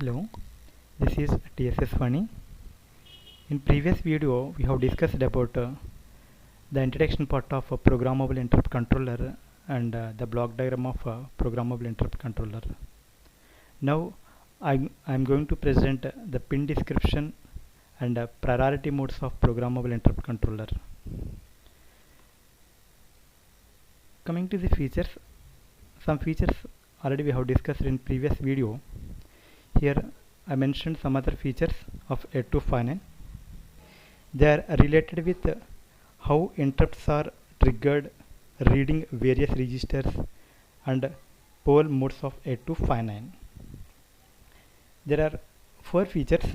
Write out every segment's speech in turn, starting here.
Hello, this is TSS Funny. In previous video, we have discussed about the introduction part of a programmable interrupt controller and the block diagram of a programmable interrupt controller. Now, I'm going to present the pin description and priority modes of programmable interrupt controller. Coming to the features, some features already we have discussed in previous video. Here I mentioned some other features of 8259. They are related with how interrupts are triggered, reading various registers and poll modes of 8259. There are 4 features.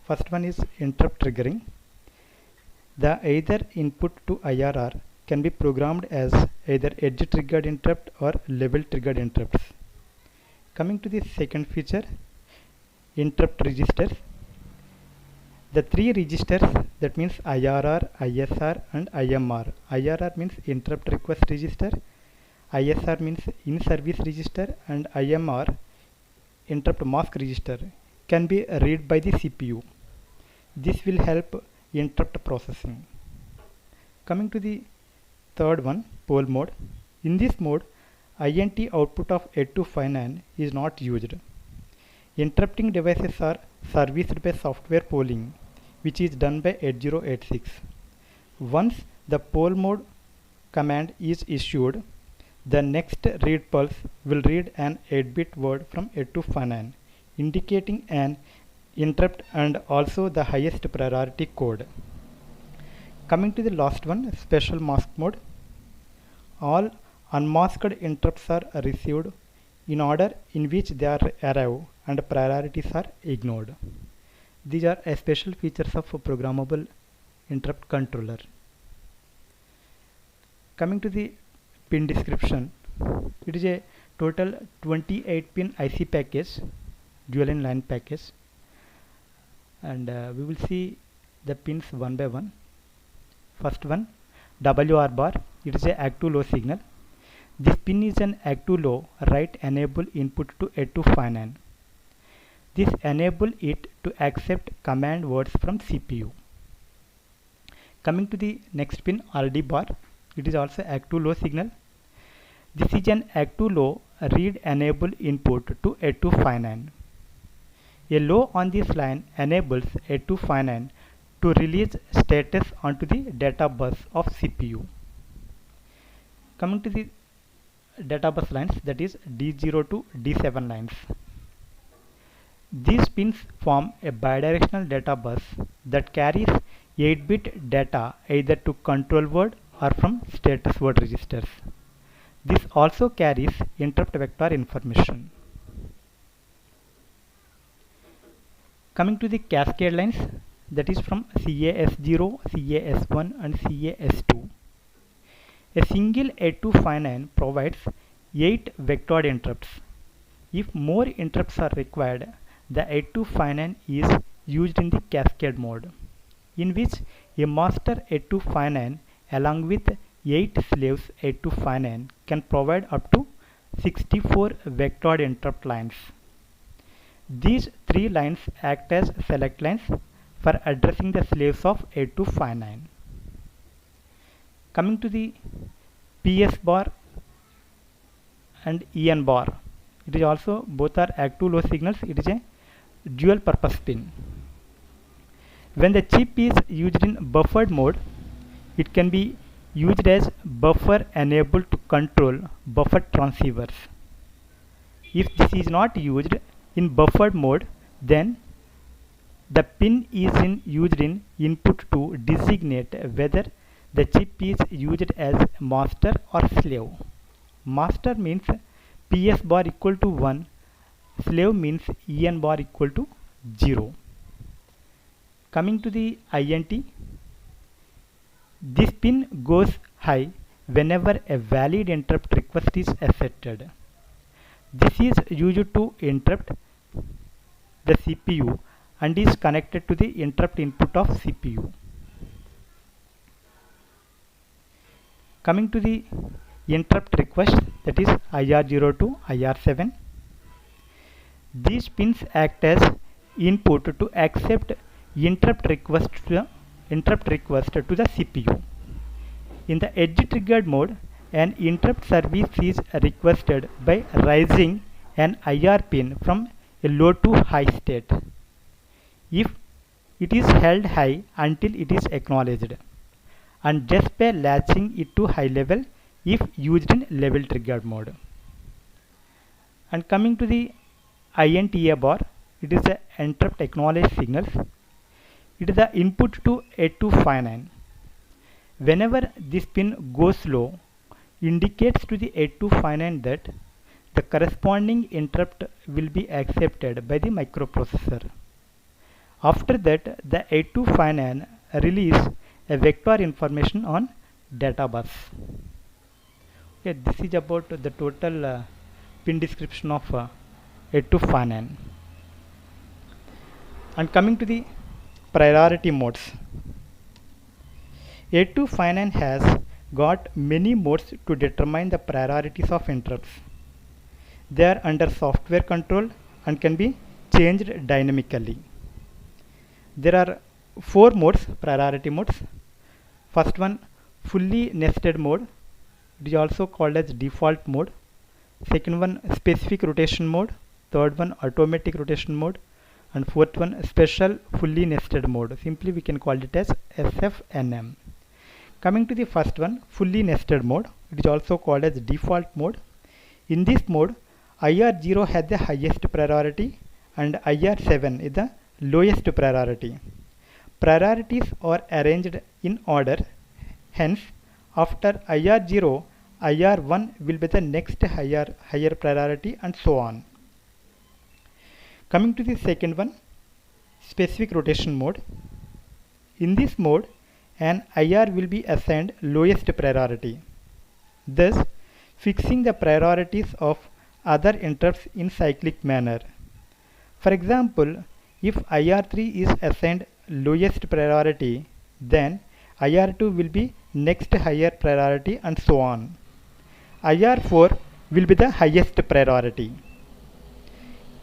First one is interrupt triggering. The either input to IRR can be programmed as either edge triggered interrupt or level triggered interrupts. Coming to the second feature, interrupt registers. The 3 registers, that means IRR, ISR and IMR. IRR means interrupt request register, ISR means in-service register and IMR interrupt mask register can be read by the CPU. This will help interrupt processing. Coming to the third one, poll mode. In this mode, INT output of 8259 is not used. Interrupting devices are serviced by software polling, which is done by 8086. Once the poll mode command is issued, the next read pulse will read an 8-bit word from 8259, indicating an interrupt and also the highest priority code. Coming to the last one, special mask mode. All unmasked interrupts are received in order in which they are arrived and priorities are ignored. These are special features of a programmable interrupt controller. Coming to the pin description, it is a total 28 pin IC package, dual in line package, and we will see the pins one by one. First one, WR bar, it is a active low signal. This pin is an active low write enable input to 8259. This enables it to accept command words from CPU. Coming to the next pin, RD bar, it is also active low signal. This is an active low read enable input to 8259. A low on this line enables 8259 to release status onto the data bus of CPU. Coming to the data bus lines, that is D0 to D7 lines. These pins form a bidirectional data bus that carries 8-bit data either to control word or from status word registers. This also carries interrupt vector information. Coming to the cascade lines, that is from CAS0, CAS1 and CAS2. A single 8259 provides 8 vectored interrupts. If more interrupts are required, the 8259 is used in the cascade mode, in which a master 8259 along with 8 slaves 8259 can provide up to 64 vectored interrupt lines. These 3 lines act as select lines for addressing the slaves of 8259. Coming to the PS bar and EN bar, it is also both are active low signals. It is a dual purpose pin. When the chip is used in buffered mode, it can be used as buffer enabled to control buffer transceivers. If this is not used in buffered mode, then the pin is used in input to designate whether the chip is used as master or slave. Master means PS bar equal to 1, slave means EN bar equal to 0. Coming to the INT, this pin goes high whenever a valid interrupt request is accepted. This is used to interrupt the CPU and is connected to the interrupt input of CPU. Coming to the interrupt request, that is IR0 to IR7. These pins act as input to accept interrupt request to the CPU. In the edge triggered mode, an interrupt service is requested by raising an IR pin from a low to high state. If it is held high until it is acknowledged, and just by latching it to high level if used in level triggered mode. And coming to the INTA bar, it is the interrupt acknowledge signals. It is the input to 8259. Whenever this pin goes low, indicates to the 8259 that the corresponding interrupt will be accepted by the microprocessor. After that, the 8259 release a vector information on data bus. Okay, this is about the total pin description of 8259. And coming to the priority modes, 8259 has got many modes to determine the priorities of interrupts. They are under software control and can be changed dynamically. There are 4 modes, priority modes. First one, fully nested mode. It is also called as default mode. Second one, specific rotation mode. Third one, automatic rotation mode. And fourth one, special fully nested mode. Simply we can call it as SFNM. Coming to the first one, fully nested mode. It is also called as default mode. In this mode, IR0 has the highest priority and IR7 is the lowest priority. Priorities are arranged in order. Hence, after IR0, IR1 will be the next higher priority and so on. Coming to the second one, specific rotation mode. In this mode, an IR will be assigned lowest priority, thus fixing the priorities of other interrupts in cyclic manner. For example, if IR3 is assigned lowest priority, then IR2 will be next higher priority and so on. IR4 will be the highest priority.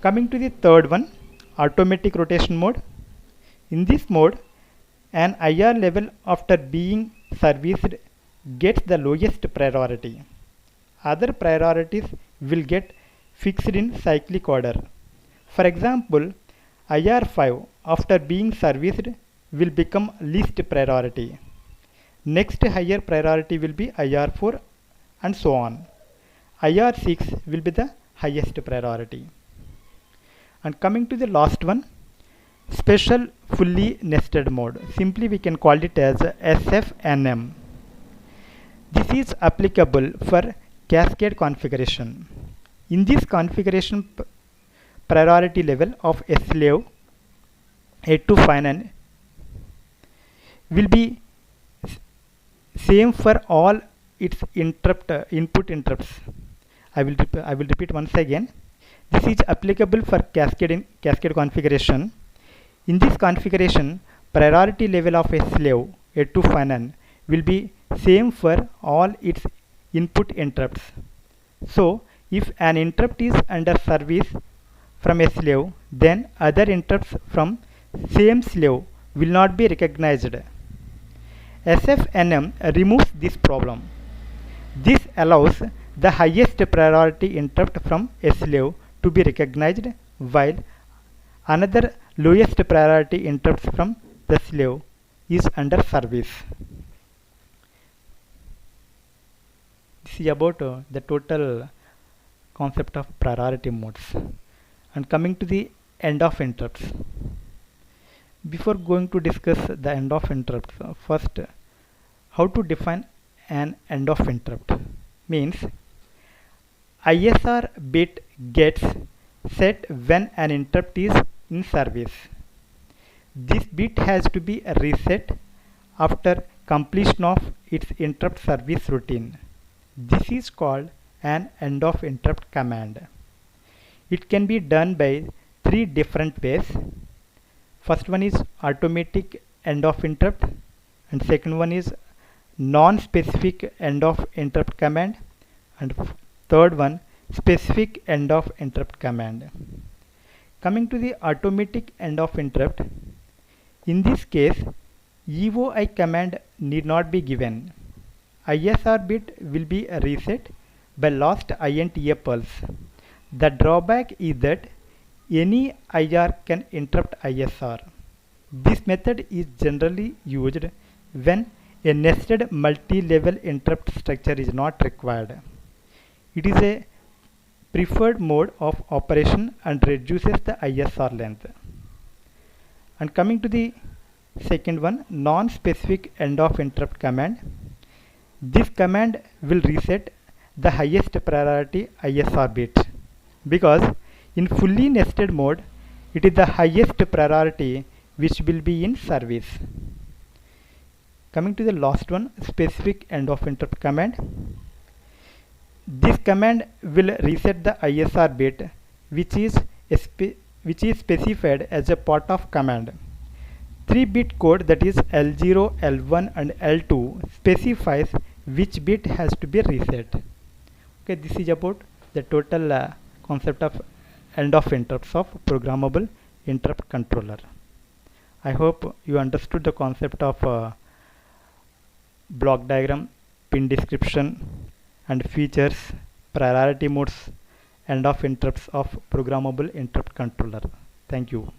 Coming to the third one, automatic rotation mode. In this mode, an IR level after being serviced gets the lowest priority. Other priorities will get fixed in cyclic order. For example, IR5 after being serviced will become least priority. Next higher priority will be IR4 and so on. IR6 will be the highest priority. And coming to the last one, special fully nested mode. Simply we can call it as SFNM. This is applicable for cascade configuration. In this configuration, priority level of a slave 8259 will be same for all its input interrupts. I will repeat once again. This is applicable for cascade configuration. In this configuration, priority level of a slave 8259 will be same for all its input interrupts. So, if an interrupt is under service from a slave, then other interrupts from same slave will not be recognized. SFNM removes this problem. This allows the highest priority interrupt from a slave to be recognized, while another lowest priority interrupts from the slave is under service. This is about the total concept of priority modes. And coming to the end of interrupts. Before going to discuss the end of interrupts, first how to define an end of interrupt means ISR bit gets set when an interrupt is in service. This bit has to be reset after completion of its interrupt service routine. This is called an end of interrupt command. It can be done by 3 different ways. First one is automatic end of interrupt, and second one is non-specific end of interrupt command, and third one specific end of interrupt command. Coming to the automatic end of interrupt, in this case EOI command need not be given. ISR bit will be reset by last INTA pulse. The drawback is that any IR can interrupt ISR. This method is generally used when a nested multi-level interrupt structure is not required. It is a preferred mode of operation and reduces the ISR length. And coming to the second one, non-specific end of interrupt command. This command will reset the highest priority ISR bit because in fully nested mode it is the highest priority which will be in service. Coming to the last one, specific end of interrupt command. This command will reset the ISR bit which is specified as a part of command. 3-bit code, that is L0, L1 and L2, specifies which bit has to be reset. Okay, this is about the total concept of end of interrupts of programmable interrupt controller. I hope you understood the concept of block diagram, pin description and features, priority modes, end of interrupts of programmable interrupt controller. Thank you.